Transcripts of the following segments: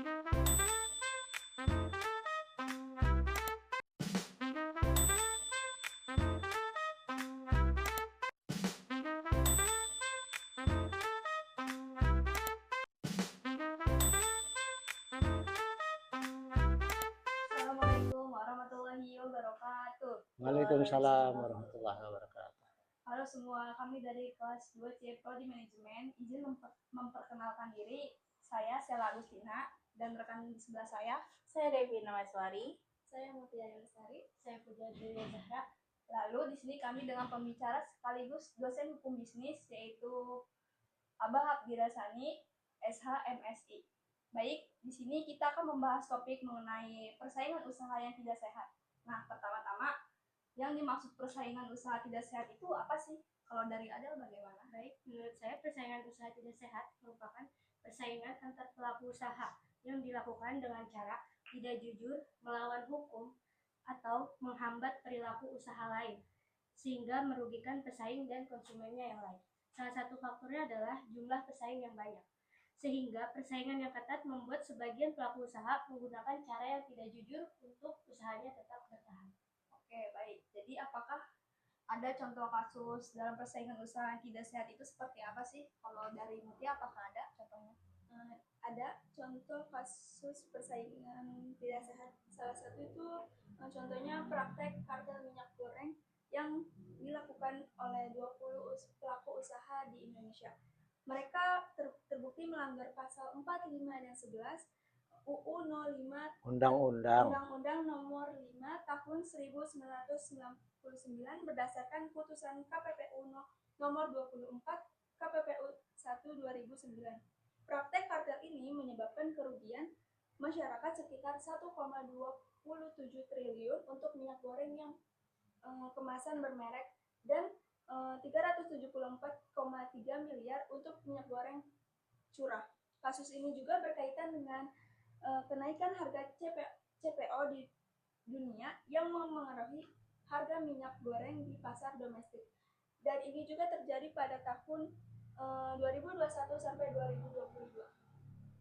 Assalamualaikum warahmatullahi wabarakatuh. Waalaikumsalam warahmatullahi wabarakatuh. Halo semua, kami dari kelas 2 C Prodi Manajemen. Izin memperkenalkan diri. Saya Sela Agustina dan rekan di sebelah saya Devina Maswari, saya Mutia Lestari, saya Puja Dewi Zahra. Lalu di sini kami dengan pembicara sekaligus dosen hukum bisnis yaitu Abah Abdirasani, SH MSI. Baik, di sini kita akan membahas topik mengenai persaingan usaha yang tidak sehat. Nah, pertama-tama yang dimaksud persaingan usaha tidak sehat itu apa sih? Kalau dari Adel bagaimana? Baik, menurut saya persaingan usaha tidak sehat merupakan persaingan antar pelaku usaha yang dilakukan dengan cara tidak jujur, melawan hukum, atau menghambat perilaku usaha lain, sehingga merugikan pesaing dan konsumennya yang lain. Salah satu faktornya adalah jumlah pesaing yang banyak, sehingga persaingan yang ketat membuat sebagian pelaku usaha menggunakan cara yang tidak jujur untuk usahanya tetap bertahan. Oke, baik. Jadi apakah ada contoh kasus dalam persaingan usaha yang tidak sehat itu seperti apa sih? Kalau dari Mutia apakah ada contohnya? Ada contoh kasus persaingan tidak sehat. Salah satu itu contohnya praktek kartel minyak goreng yang dilakukan oleh 20 pelaku usaha di Indonesia. Mereka terbukti melanggar pasal 4, 5, dan 11 UU 05 Undang-Undang Nomor 5 Tahun 1999 berdasarkan putusan KPPU Nomor 24 KPPU 1 2009. Praktek kartel ini menyebabkan kerugian masyarakat sekitar 1,27 triliun untuk minyak goreng yang kemasan bermerek dan 374,3 miliar untuk minyak goreng curah. Kasus ini juga berkaitan dengan kenaikan harga CPO di dunia yang mempengaruhi harga minyak goreng di pasar domestik. Dan ini juga terjadi pada tahun 2021 sampai 2022.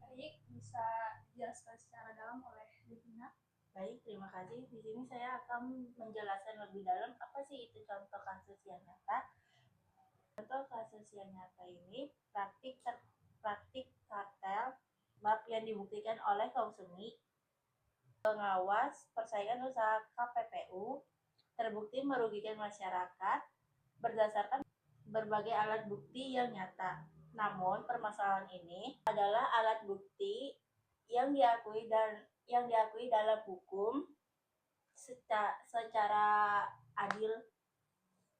Baik, bisa dijelaskan secara dalam oleh Devina. Baik, terima kasih. Di sini saya akan menjelaskan lebih dalam apa sih itu contoh kasus yang nyata. Contoh kasus yang nyata ini praktik kartel bab yang dibuktikan oleh Komsumi, pengawas persaingan usaha KPPU, terbukti merugikan masyarakat berdasarkan berbagai alat bukti yang nyata. Namun permasalahan ini adalah alat bukti yang diakui dalam hukum secara adil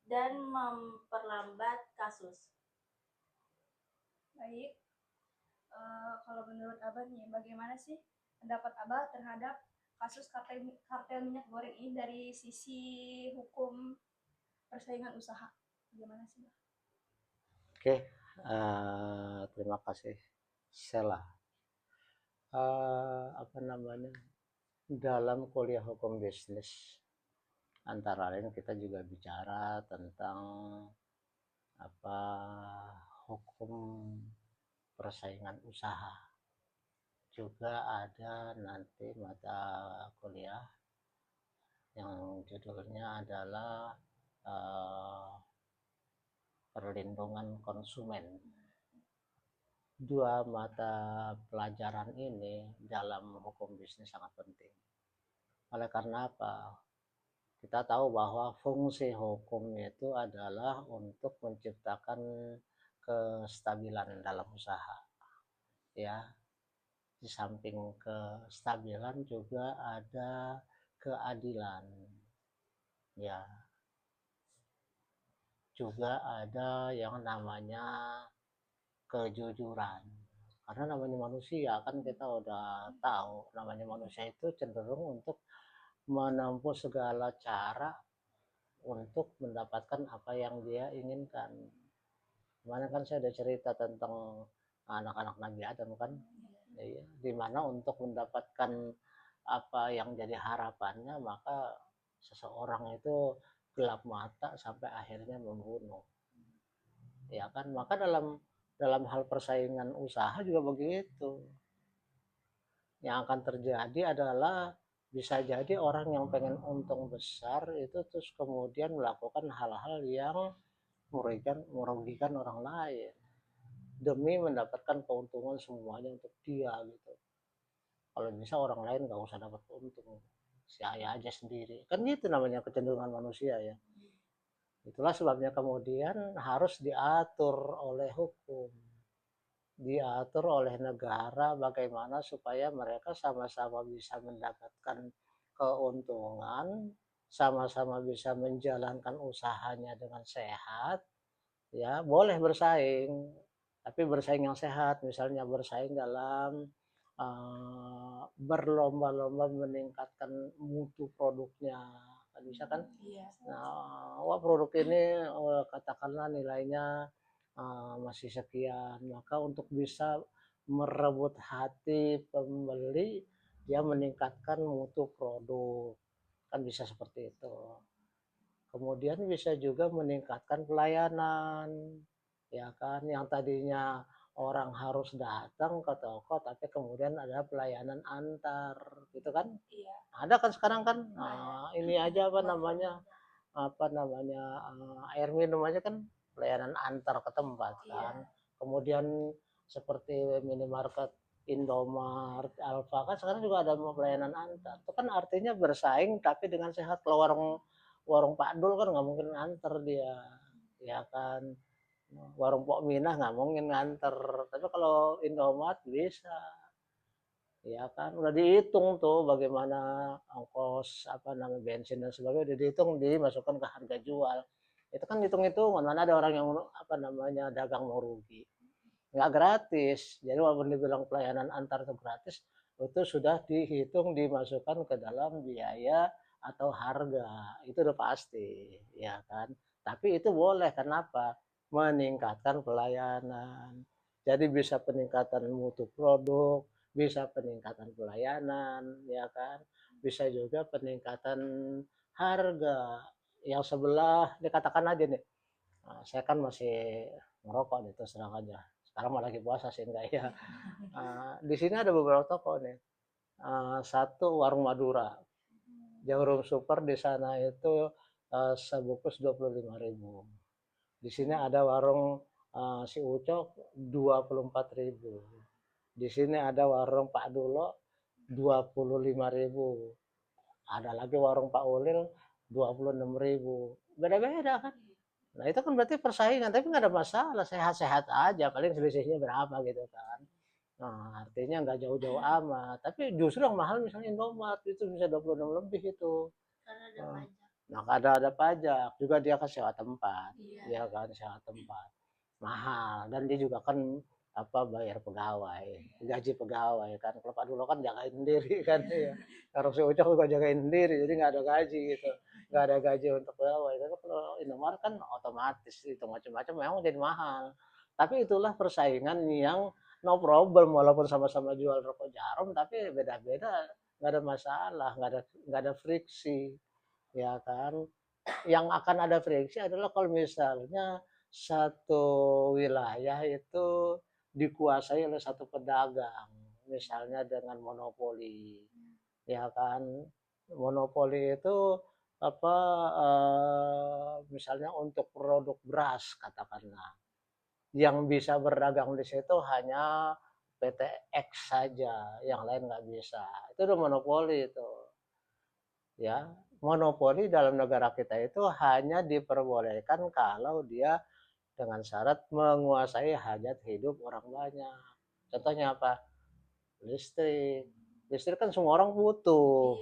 dan memperlambat kasus. Baik, kalau menurut Abah nih, bagaimana sih pendapat Abah terhadap kasus kartel minyak goreng ini dari sisi hukum persaingan usaha? Bagaimana sih, Bah? Oke, terima kasih Sela. Apa namanya? Dalam kuliah hukum bisnis, antara lain kita juga bicara tentang apa hukum persaingan usaha. Juga ada nanti mata kuliah yang judulnya adalah perlindungan konsumen. Dua mata pelajaran ini dalam hukum bisnis sangat penting. Oleh karena apa? Kita tahu bahwa fungsi hukum itu adalah untuk menciptakan kestabilan dalam usaha. Ya, di samping kestabilan juga ada keadilan. Ya, juga ada yang namanya kejujuran, karena namanya manusia kan kita udah tahu namanya manusia itu cenderung untuk menempuh segala cara untuk mendapatkan apa yang dia inginkan. Kemarin kan saya ada cerita tentang anak-anak Nabi Adam kan, ya, dimana untuk mendapatkan apa yang jadi harapannya maka seseorang itu gelap mata sampai akhirnya membunuh. Ya kan, maka dalam hal persaingan usaha juga begitu. yang akan terjadi adalah bisa jadi orang yang pengen untung besar itu terus kemudian melakukan hal-hal yang merugikan orang lain demi mendapatkan keuntungan semuanya untuk dia gitu. Kalau bisa orang lain nggak usah dapat untung, saya aja sendiri. Kan gitu namanya kecenderungan manusia ya. Itulah sebabnya kemudian harus diatur oleh hukum, diatur oleh negara bagaimana supaya mereka sama-sama bisa mendapatkan keuntungan, sama-sama bisa menjalankan usahanya dengan sehat, ya boleh bersaing, tapi bersaing yang sehat, misalnya bersaing dalam berlomba-lomba meningkatkan mutu produknya, kan bisa kan? Iya. Nah, wah produk ini katakanlah nilainya masih sekian, maka untuk bisa merebut hati pembeli, dia meningkatkan mutu produk, kan bisa seperti itu. Kemudian bisa juga meningkatkan pelayanan, ya kan, yang tadinya orang harus datang ke toko, tapi kemudian ada pelayanan antar, gitu kan? Iya. Ada kan sekarang kan, ini aja apa namanya air minum aja kan pelayanan antar ke tempat kan. Iya. Kemudian seperti minimarket Indomaret, Alfa kan sekarang juga ada pelayanan antar. Itu kan artinya bersaing tapi dengan sehat. Kalau warung warung Pak Dul kan nggak mungkin nganter dia, ya kan. Warung Pok Minah nggak mungkin nganter. Tapi kalau Indomaret bisa, ya kan. Udah dihitung tuh bagaimana ongkos apa namanya bensin dan sebagainya, udah dihitung dimasukkan ke harga jual. Itu kan hitung-hitungan, mana ada orang yang apa namanya dagang mau rugi. Nggak gratis. Jadi walaupun dibilang pelayanan antar itu gratis, itu sudah dihitung dimasukkan ke dalam biaya atau harga. Itu udah pasti, ya kan. Tapi itu boleh, kenapa? Meningkatkan pelayanan. Jadi bisa peningkatan mutu produk, bisa peningkatan pelayanan, ya kan. Bisa juga peningkatan harga. Yang sebelah, dikatakan aja nih, saya kan masih ngerokok nih terus terang aja. Sekarang malah lagi puasa sih enggak ya. Di sini ada beberapa toko nih. Satu warung Madura. Jarum Super di sana itu sebungkus 25.000. Di sini ada warung si Ucok 24.000. Di sini ada warung Pak Dulo 25.000. Ada lagi warung Pak Ulil 26.000. Beda-beda kan. Nah itu kan berarti persaingan, tapi nggak ada masalah, sehat-sehat aja, paling selisihnya berapa gitu kan. Nah artinya nggak jauh-jauh amat, tapi justru yang mahal misalnya Indomaret itu bisa 26 lebih itu. Karena ada Nah, pajak. nah ada pajak, juga dia kan sewa tempat, Iya. dia kan sewa tempat mahal, dan dia juga kan apa bayar pegawai, gaji pegawai kan. Kalau Pak Dulo kan jagain sendiri kan ya. Kalau si Ucok juga jagain sendiri, jadi nggak ada gaji gitu, nggak ada gaji untuk pegawai. Tapi kalau Indomaret kan otomatis itu macam-macam memang jadi mahal. Tapi itulah persaingan yang no problem, walaupun sama-sama jual rokok jarum, tapi beda-beda, nggak ada masalah, nggak ada friksi, ya kan. Yang akan ada friksi adalah kalau misalnya satu wilayah itu dikuasai oleh satu pedagang, misalnya dengan monopoli, ya kan. Monopoli itu apa misalnya untuk produk beras katakanlah, yang bisa berdagang di situ hanya PT X saja, yang lain nggak bisa. Itu udah monopoli itu, ya. Monopoli dalam negara kita itu hanya diperbolehkan kalau dia dengan syarat menguasai hajat hidup orang banyak. Contohnya apa? Listrik. Listrik kan semua orang butuh,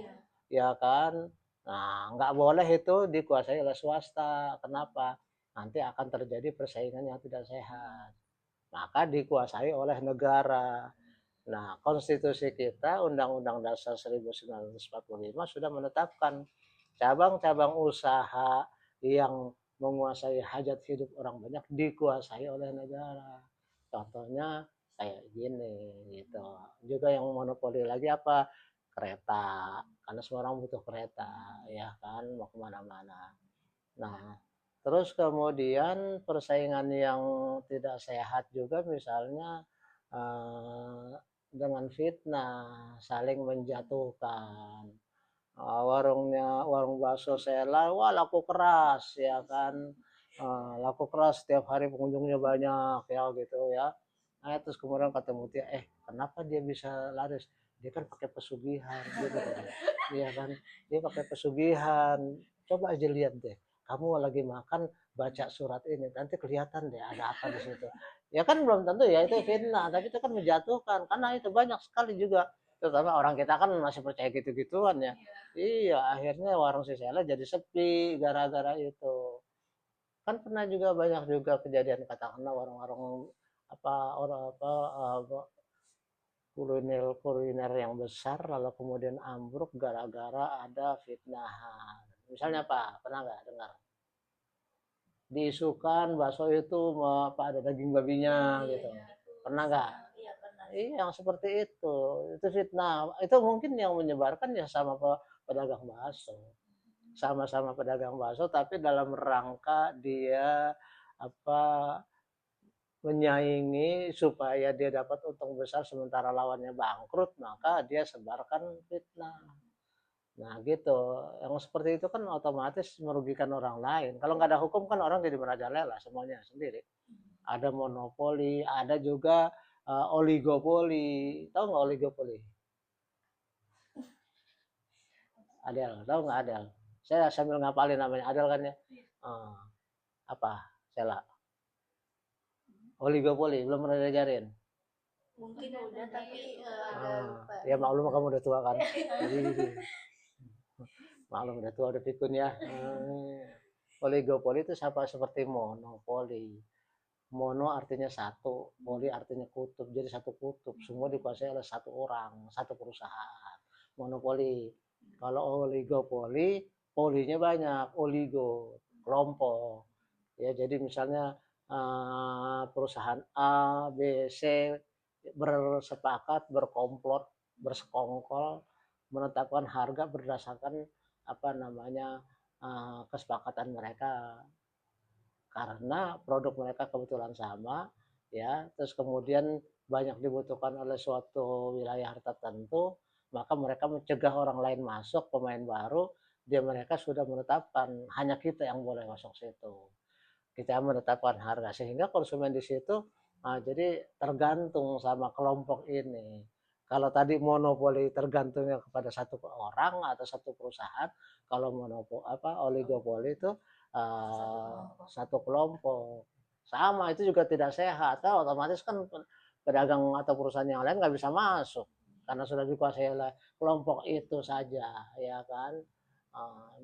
Iya. ya kan? Nah, nggak boleh itu dikuasai oleh swasta. Kenapa? Nanti akan terjadi persaingan yang tidak sehat. Maka dikuasai oleh negara. Nah, konstitusi kita, Undang-Undang Dasar 1945 sudah menetapkan cabang-cabang usaha yang menguasai hajat hidup orang banyak dikuasai oleh negara. Contohnya kayak gini gitu. Juga yang monopoli lagi apa? Kereta. Karena semua orang butuh kereta, ya kan, mau kemana-mana. Nah, terus kemudian persaingan yang tidak sehat juga misalnya dengan fitnah, saling menjatuhkan. Warung bakso Sela, wah laku keras ya kan. Laku keras setiap hari pengunjungnya banyak ya gitu ya. Nah, terus kemudian kata Mutia, kenapa dia bisa laris? Dia kan pakai pesugihan gitu kan. Iya kan, dia pakai pesugihan. Coba aja lihat deh, kamu lagi makan baca surat ini, nanti kelihatan deh ada apa di situ. Ya kan belum tentu ya itu fitnah, tapi itu kan menjatuhkan karena itu banyak sekali juga. Terutama orang kita kan masih percaya gitu-gituan ya. Iya, akhirnya warung si Sela jadi sepi gara-gara itu. Kan pernah juga banyak juga kejadian katakanlah warung-warung apa orang apa kuliner yang besar lalu kemudian ambruk gara-gara ada fitnahan. Misalnya apa? Pernah nggak dengar? Diisukan bakso itu apa ada daging babinya gitu. Pernah nggak? Iya pernah. Iya, yang seperti itu fitnah. Itu mungkin yang menyebarkan ya sama pedagang bakso. Sama-sama pedagang bakso tapi dalam rangka dia apa menyaingi supaya dia dapat untung besar sementara lawannya bangkrut, maka dia sebarkan fitnah. Nah gitu, yang seperti itu kan otomatis merugikan orang lain. Kalau nggak ada hukum kan orang jadi merajalela semuanya sendiri. Ada monopoli, ada juga oligopoli. Tahu nggak oligopoli? Adel, tahu nggak Adel? Saya sambil ngapalin namanya Adel kan ya. Apa? Sela. Oligopoli belum pernah diajarin. Mungkin udah tapi agak lupa. Ya maklum kamu udah tua kan. Jadi maklum udah tua udah pikun ya. Oligopoli itu sama seperti monopoli. Mono artinya satu, poli artinya kutub. Jadi satu kutub, semua dikuasai oleh satu orang, satu perusahaan. Monopoli. Kalau oligopoli, polinya banyak, oligo, kelompok. Ya, jadi misalnya perusahaan A, B, C bersepakat, berkomplot, bersekongkol menetapkan harga berdasarkan apa namanya kesepakatan mereka karena produk mereka kebetulan sama ya terus kemudian banyak dibutuhkan oleh suatu wilayah tertentu maka mereka mencegah orang lain masuk pemain baru dia mereka sudah menetapkan hanya kita yang boleh masuk situ kita menetapkan harga sehingga konsumen di situ jadi tergantung sama kelompok ini kalau tadi monopoli tergantungnya kepada satu orang atau satu perusahaan kalau monopoli oligopoli itu satu kelompok sama itu juga tidak sehat kan otomatis kan pedagang atau perusahaan yang lain nggak bisa masuk karena sudah dikuasai oleh kelompok itu saja ya kan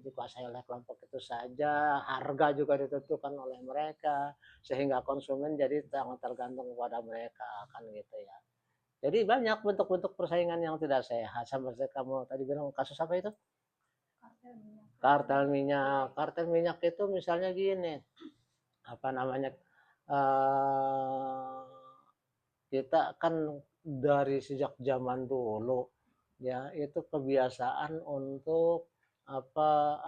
dikuasai oleh kelompok itu saja harga juga ditentukan oleh mereka sehingga konsumen jadi sangat tergantung kepada mereka kan gitu ya jadi banyak bentuk-bentuk persaingan yang tidak sehat seperti kamu tadi bilang kasus apa itu kartel minyak itu misalnya gini apa namanya kita kan dari sejak zaman dulu ya itu kebiasaan untuk apa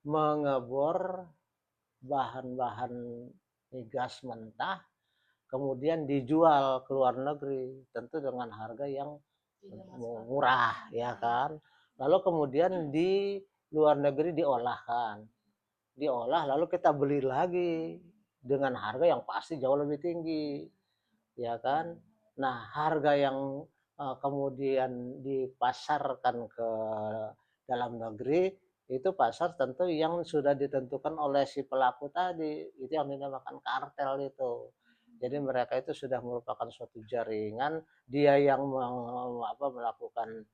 mengebor bahan-bahan migas mentah kemudian dijual ke luar negeri tentu dengan harga yang murah ya kan lalu kemudian di luar negeri diolah lalu kita beli lagi dengan harga yang pasti jauh lebih tinggi ya kan nah harga yang kemudian dipasarkan ke dalam negeri itu pasar tentu yang sudah ditentukan oleh si pelaku tadi itu yang dinamakan kartel itu jadi mereka itu sudah merupakan suatu jaringan dia yang melakukan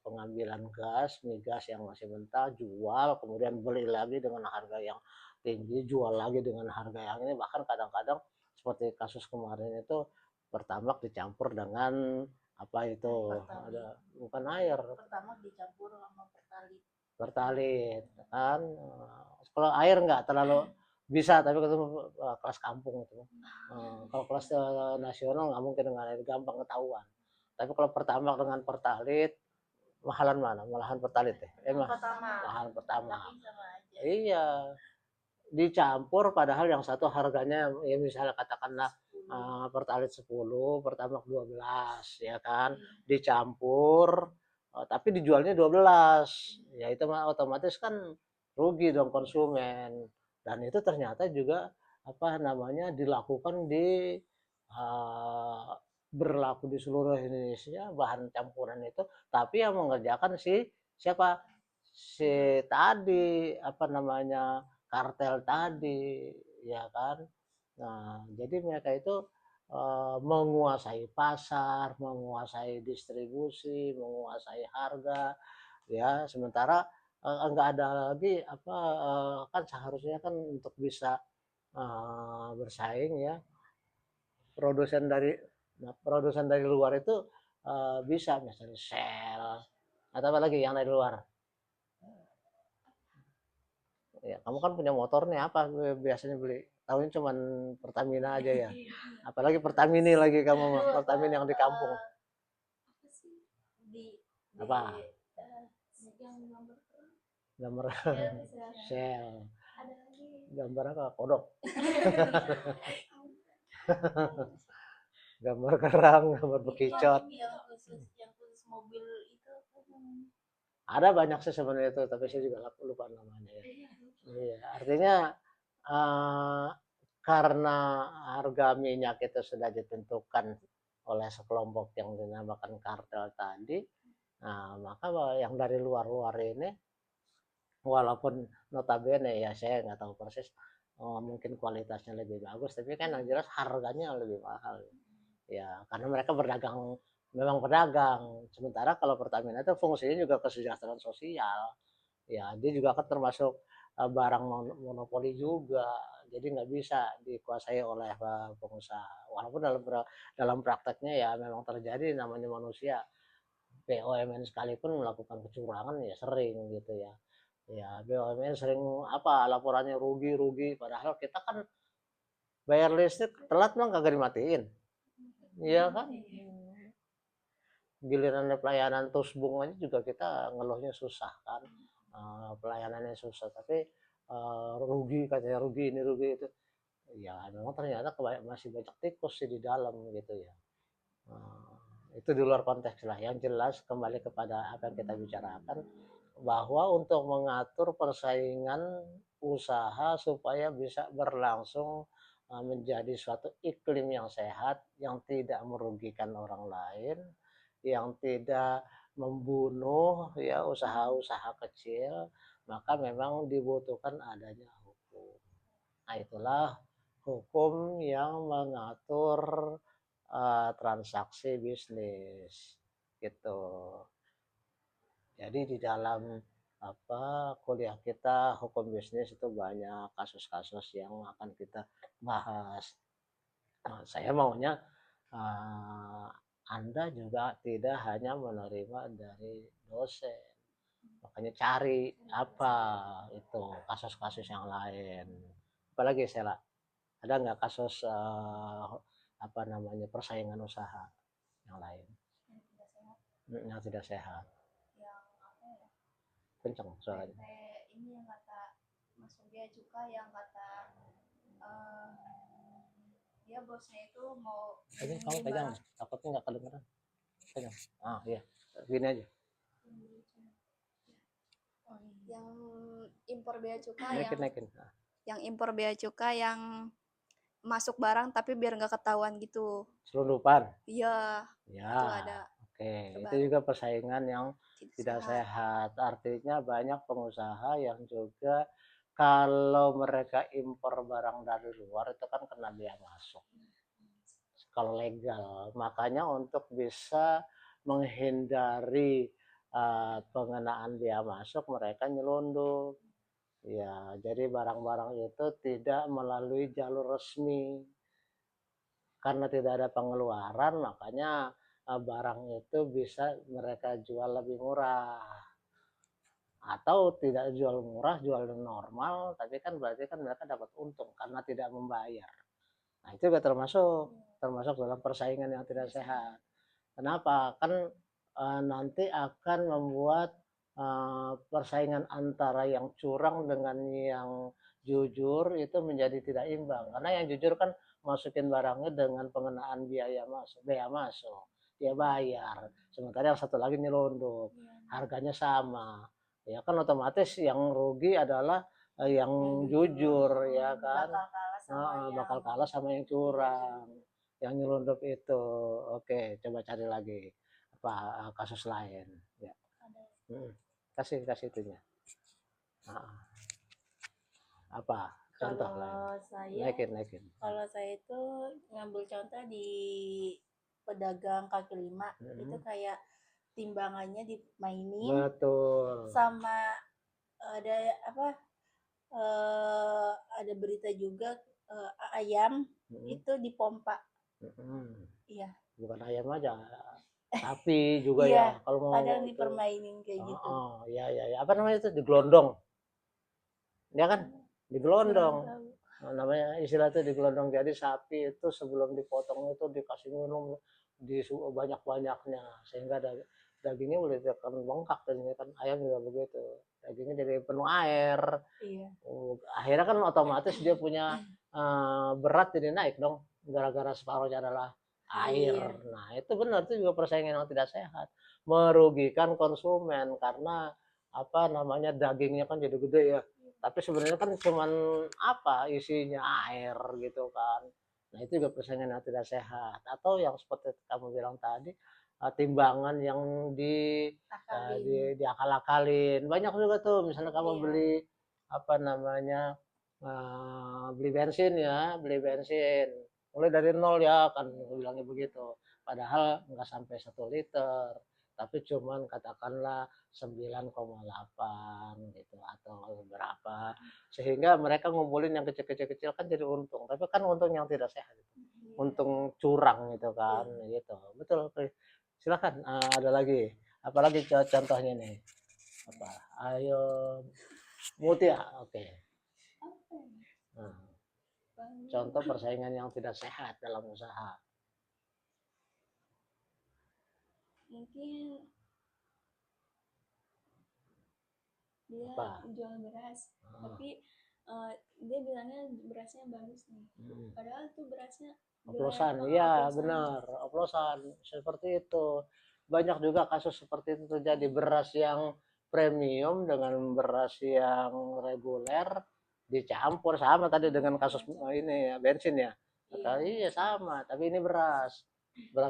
pengambilan migas yang masih mentah jual kemudian beli lagi dengan harga yang tinggi jual lagi dengan harga yang ini bahkan kadang-kadang seperti kasus kemarin itu pertamax dicampur dengan apa itu ada bukan air pertama dicampur sama pertalit kan kalau air nggak terlalu bisa tapi ketemu kelas kampung itu kalau kelas nasional nggak mungkin dengan air gampang ketahuan tapi kalau pertamax dengan pertalit mahalan mana malahan pertalit mahalan pertama iya dicampur padahal yang satu harganya ya misalnya katakanlah Pertalite 10, Pertamax 12, ya kan, dicampur, tapi dijualnya 12, ya itu otomatis kan rugi dong konsumen. Dan itu ternyata juga apa namanya dilakukan berlaku di seluruh Indonesia bahan campuran itu, tapi yang mengerjakan siapa si tadi apa namanya kartel tadi, ya kan. Nah, jadi mereka itu menguasai pasar, menguasai distribusi, menguasai harga, ya. Sementara enggak ada lagi apa kan seharusnya kan untuk bisa bersaing ya, produsen dari produsen dari luar itu bisa misalnya Shell atau apa lagi yang dari luar. Ya, kamu kan punya motor nih apa biasanya beli? Tahunya cuman Pertamina aja ya. Apalagi Pertamini lagi kamu mah, Pertamina yang di kampung. Apa sih? di Apa? Yang gambar Gambar Shell. ada lagi. Gambar apa? Kodok. Gambar kerang, gambar bekicot. yang khusus mobil itu apa namanya? Ada banyak sih sebenarnya itu, tapi saya juga lupa namanya ya. Iya, artinya eh, karena harga minyak itu sudah ditentukan oleh sekelompok yang dinamakan kartel tadi, nah maka yang dari luar-luar ini, walaupun notabene ya saya nggak tahu persis, mungkin kualitasnya lebih bagus, tapi kan yang jelas harganya lebih mahal. Ya, karena mereka berdagang, memang pedagang. Sementara kalau Pertamina itu fungsinya juga kesejahteraan sosial. Ya, dia juga kan termasuk barang monopoli juga. Jadi nggak bisa dikuasai oleh pengusaha. Walaupun dalam prakteknya ya memang terjadi namanya manusia. BUMN sekalipun melakukan kecurangan ya sering gitu ya. Ya, BUMN sering apa laporannya rugi-rugi padahal kita kan bayar listrik telat mah kagak dimatiin. Iya kan? Giliran pelayanan tusbung aja juga kita ngeluhnya susah kan, pelayanannya susah, tapi rugi katanya, rugi ini rugi itu, ya memang ternyata masih banyak tikus sih di dalam gitu ya. Itu di luar konteks lah, yang jelas kembali kepada apa yang kita bicarakan, bahwa untuk mengatur persaingan usaha supaya bisa berlangsung menjadi suatu iklim yang sehat, yang tidak merugikan orang lain, yang tidak membunuh ya usaha-usaha kecil, maka memang dibutuhkan adanya hukum. Nah, itulah hukum yang mengatur transaksi bisnis gitu. Jadi di dalam kuliah kita hukum bisnis itu banyak kasus-kasus yang akan kita bahas. Nah, saya maunya uh, Anda juga tidak hanya menerima dari dosen, makanya cari apa itu kasus-kasus yang lain. Apalagi Sela, ada nggak kasus apa namanya persaingan usaha yang lain yang tidak sehat? Yang apa ya? Kenceng suaranya. Kayak ini yang kata Mas Bea Cukai yang kata dia bosnya itu mau Ini kamu pegang, takutnya nggak kedengeran. Pegang. Iya, gini aja. Yang impor bea cukai Naikin. Yang impor bea cukai yang masuk barang tapi biar nggak ketahuan gitu. Selundupan. Iya. Ya. Itu ada. Oke, itu juga persaingan yang tidak sehat. Artinya banyak pengusaha yang juga kalau mereka impor barang dari luar itu kan kena bea masuk. Kalau legal, makanya untuk bisa menghindari pengenaan bea masuk mereka nyelundup. Ya, jadi barang-barang itu tidak melalui jalur resmi. Karena tidak ada pengeluaran, makanya barang itu bisa mereka jual lebih murah. Atau tidak jual murah, jual normal, tapi kan berarti kan mereka dapat untung karena tidak membayar. Nah, itu juga termasuk dalam persaingan yang tidak sehat. Kenapa? Kan nanti akan membuat persaingan antara yang curang dengan yang jujur itu menjadi tidak imbang. Karena yang jujur kan masukin barangnya dengan pengenaan biaya masuk, dia bayar. Sementara yang satu lagi nyelundup, harganya sama. Ya kan otomatis yang rugi adalah yang jujur, ya kan. Bakal kalah sama yang curang, yang nyelundup itu. Oke, coba cari lagi apa kasus lain. Ya. Kasih itunya. Apa contoh lain? Kalau saya, Naikin. kalau saya itu ngambil contoh di pedagang kaki lima, itu kayak timbangannya dimainin, Betul. sama ada apa? Ada berita juga ayam itu dipompa. Iya. Bukan ayam aja, sapi juga Iya, ya. Kalau mau kadang itu, dipermainin kayak gitu. ya. Apa namanya itu? Digelondong. Ya kan? Digelondong. Kurang tahu. Namanya istilah itu digelondong. Jadi sapi itu sebelum dipotong itu dikasih minum di banyak-banyaknya sehingga dagingnya boleh tekan bengkak, dan kan ayam juga begitu. Dagingnya jadi penuh air. Iya. Akhirnya kan otomatis dia punya berat jadi naik dong, gara-gara separuhnya adalah air. Nah itu benar, itu juga persaingan yang tidak sehat, merugikan konsumen karena apa namanya dagingnya kan jadi gede ya, tapi sebenarnya kan cuman apa isinya air gitu kan. Nah itu juga persaingan yang tidak sehat. Atau yang seperti kamu bilang tadi, timbangan yang diakal-akalin. Banyak juga tuh, misalnya kamu beli apa namanya beli bensin mulai dari nol ya kan, bilangnya begitu, padahal nggak sampai 1 liter, tapi cuman katakanlah 9,8 gitu atau berapa, sehingga mereka ngumpulin yang kecil kan jadi untung, tapi kan untung yang tidak sehat, untung curang gitu kan. Gitu, betul. Silakan, ada lagi, apalagi contohnya nih, apa, ayo Mutia. Oke. Contoh persaingan yang tidak sehat dalam usaha. Mungkin dia jual beras, tapi dia bilangnya berasnya bagus nih, padahal tuh berasnya oplosan. Iya benar, oplosan seperti itu. Banyak juga kasus seperti itu terjadi, beras yang premium dengan beras yang reguler dicampur, sama tadi dengan kasus ini ya, bensin ya. Iya sama, tapi ini beras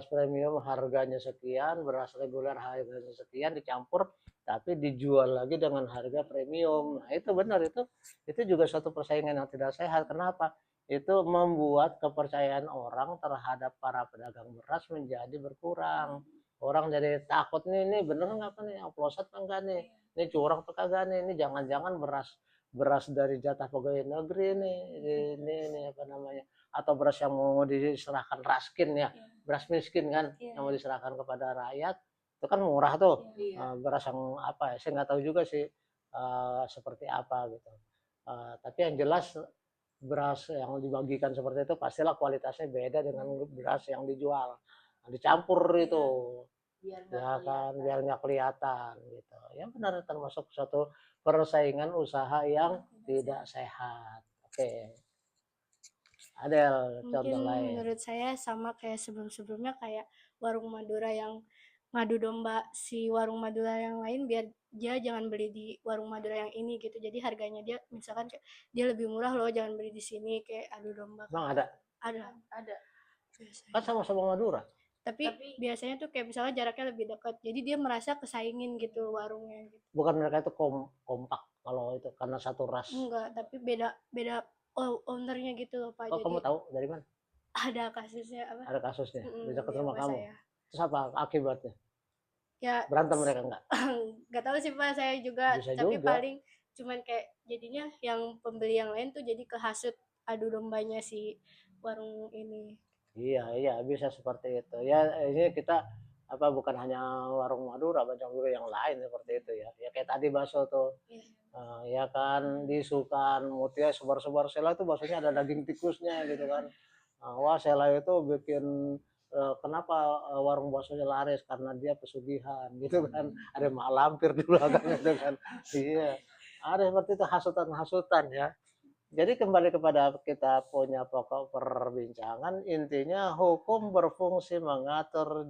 premium harganya sekian, beras reguler harganya sekian, dicampur tapi dijual lagi dengan harga premium. Nah itu benar, itu juga suatu persaingan yang tidak sehat. Kenapa? Itu membuat kepercayaan orang terhadap para pedagang beras menjadi berkurang. Orang jadi takut nih, ini bener nggak nih, oplosan enggak nih, ini curang atau kagak nih, ini jangan-jangan beras dari jatah pegawai negeri nih, ini apa namanya, atau beras yang mau diserahkan raskin ya, beras miskin kan, yang mau diserahkan kepada rakyat, itu kan murah tuh. Beras yang apa ya, saya nggak tahu juga sih seperti apa gitu. Tapi yang jelas beras yang dibagikan seperti itu pastilah kualitasnya beda dengan beras yang dijual, dicampur itu, ya kan, biar nggak kelihatan gitu. Ya benar, termasuk suatu persaingan usaha yang tidak sehat. Oke. Adel, contoh lain. Menurut saya sama kayak sebelumnya, kayak warung Madura yang ngadu domba si warung Madura yang lain biar dia jangan beli di warung Madura yang ini gitu. Jadi harganya dia misalkan kayak dia lebih murah loh, jangan beli di sini, kayak adu domba. Emang ada? Ada. Kan sama-sama Madura. Tapi biasanya tuh kayak misalnya jaraknya lebih dekat, jadi dia merasa kesaingin gitu warungnya gitu. Bukan mereka itu kompak kalau itu karena satu ras? Enggak, tapi beda ownernya gitu loh Pak. Oh, jadi kamu tahu dari mana? ada kasusnya apa? Ada kasusnya di dekat rumah kamu. Saya. Terus apa akibatnya? Ya berantem mereka enggak? Nggak tahu sih Pak, saya juga. Bisa tapi juga. Paling cuman kayak jadinya yang pembeli yang lain tuh jadi kehasut adu dombanya si warung ini. Iya bisa seperti itu ya. Ini kita apa, bukan hanya warung Madura, banyak juga yang lain seperti itu ya. Ya kayak tadi bakso tuh. Ya kan, disukan Mutia sebar-sebar Sela itu baksonya ada daging tikusnya gitu kan. Wah, Sela itu bikin kenapa warung baksonya laris, karena dia pesugihan gitu kan. Ada mak lampir di belakang gitu kan. Iya, ada seperti itu, hasutan ya. Jadi kembali kepada kita punya pokok perbincangan, intinya hukum berfungsi mengatur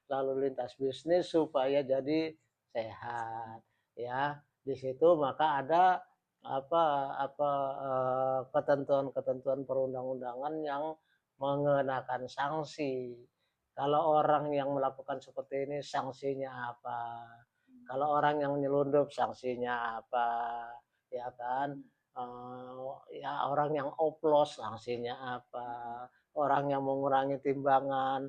lalu lintas bisnis supaya jadi sehat, ya. Di situ maka ada ketentuan-ketentuan perundang-undangan yang mengenakan sanksi. Kalau orang yang melakukan seperti ini sanksinya apa? Kalau orang yang nyelundup sanksinya apa? Ya kan? Ya orang yang oplos sanksinya apa, orang yang mengurangi timbangan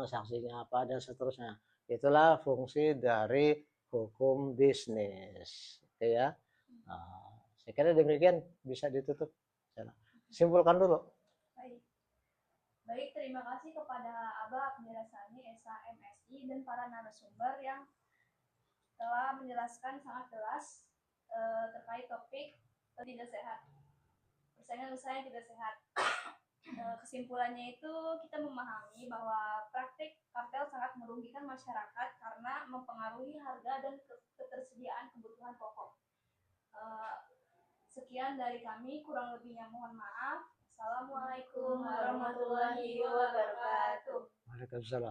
sanksinya apa, dan seterusnya. Itulah fungsi dari hukum bisnis, oke ya. Saya kira demikian, bisa ditutup. Simpulkan dulu. Baik, terima kasih kepada Abah Abdirasani, SH, MSI, dan para narasumber yang telah menjelaskan sangat jelas terkait topik tidak sehat, persaingan usaha yang tidak sehat. Kesimpulannya itu kita memahami bahwa praktik kartel sangat merugikan masyarakat karena mempengaruhi harga dan ketersediaan kebutuhan pokok. Sekian dari kami, kurang lebihnya mohon maaf. Assalamualaikum warahmatullahi wabarakatuh. Waalaikumsalam.